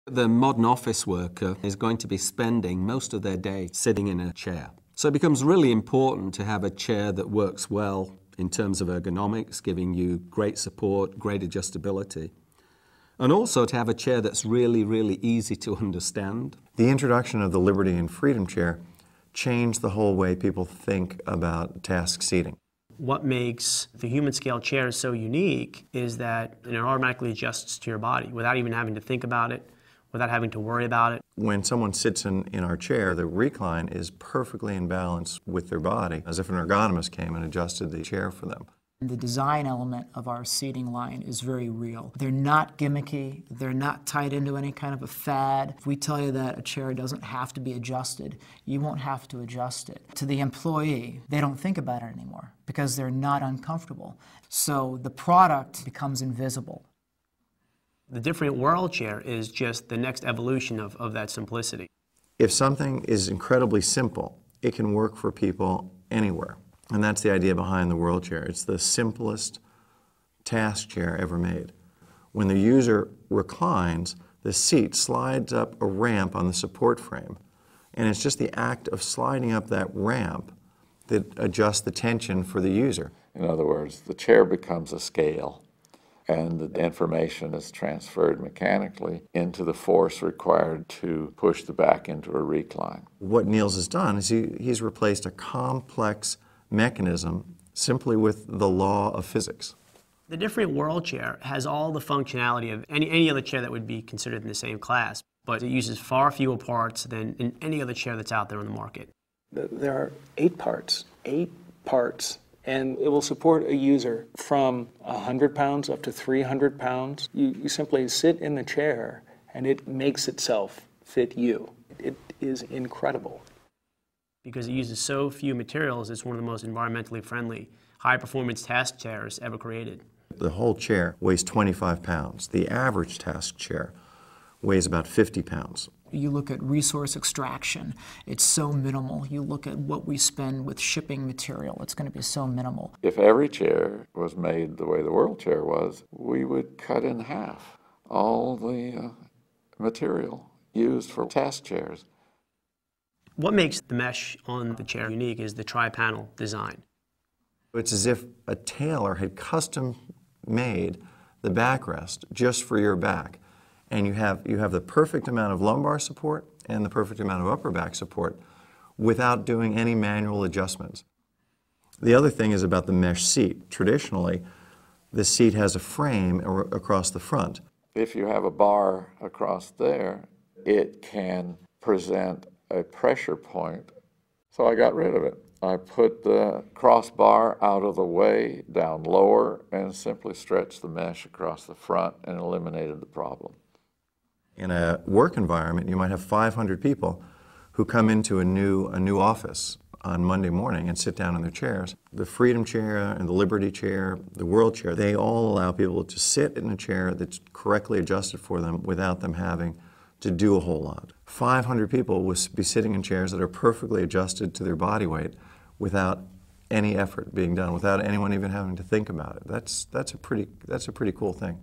The modern office worker is going to be spending most of their day sitting in a chair. So it becomes really important to have a chair that works well in terms of ergonomics, giving you great support, great adjustability. And also to have a chair that's really, really easy to understand. The introduction of the Liberty and Freedom chair changed the whole way people think about task seating. What makes the Humanscale chair so unique is that it automatically adjusts to your body without even having to think about it, without having to worry about it. When someone sits in our chair, the recline is perfectly in balance with their body, as if an ergonomist came and adjusted the chair for them. The design element of our seating line is very real. They're not gimmicky, they're not tied into any kind of a fad. If we tell you that a chair doesn't have to be adjusted, you won't have to adjust it. To the employee, they don't think about it anymore because they're not uncomfortable. So the product becomes invisible. The Different World chair is just the next evolution of that simplicity. If something is incredibly simple, it can work for people anywhere. And that's the idea behind the World chair. It's the simplest task chair ever made. When the user reclines, the seat slides up a ramp on the support frame. And it's just the act of sliding up that ramp that adjusts the tension for the user. In other words, the chair becomes a scale, and the information is transferred mechanically into the force required to push the back into a recline. What Niels has done is he's replaced a complex mechanism simply with the law of physics. The Different World chair has all the functionality of any other chair that would be considered in the same class, but it uses far fewer parts than in any other chair that's out there on the market. There are 8 parts, and it will support a user from 100 pounds up to 300 pounds. You simply sit in the chair and it makes itself fit you. It is incredible. Because it uses so few materials, it's one of the most environmentally friendly, high-performance task chairs ever created. The whole chair weighs 25 pounds. The average task chair weighs about 50 pounds. You look at resource extraction, it's so minimal. You look at what we spend with shipping material, it's going to be so minimal. If every chair was made the way the World chair was, we would cut in half all the material used for task chairs. What makes the mesh on the chair unique is the tri-panel design. It's as if a tailor had custom made the backrest just for your back. And you have the perfect amount of lumbar support and the perfect amount of upper back support without doing any manual adjustments. The other thing is about the mesh seat. Traditionally, the seat has a frame across the front. If you have a bar across there, it can present a pressure point. So I got rid of it. I put the crossbar out of the way, down lower, and simply stretched the mesh across the front and eliminated the problem. In a work environment, you might have 500 people who come into a new office on Monday morning and sit down in their chairs. The Freedom chair and the Liberty chair, the World chair, they all allow people to sit in a chair that's correctly adjusted for them without them having to do a whole lot. 500 people will be sitting in chairs that are perfectly adjusted to their body weight without any effort being done, without anyone even having to think about it. That's a pretty cool thing.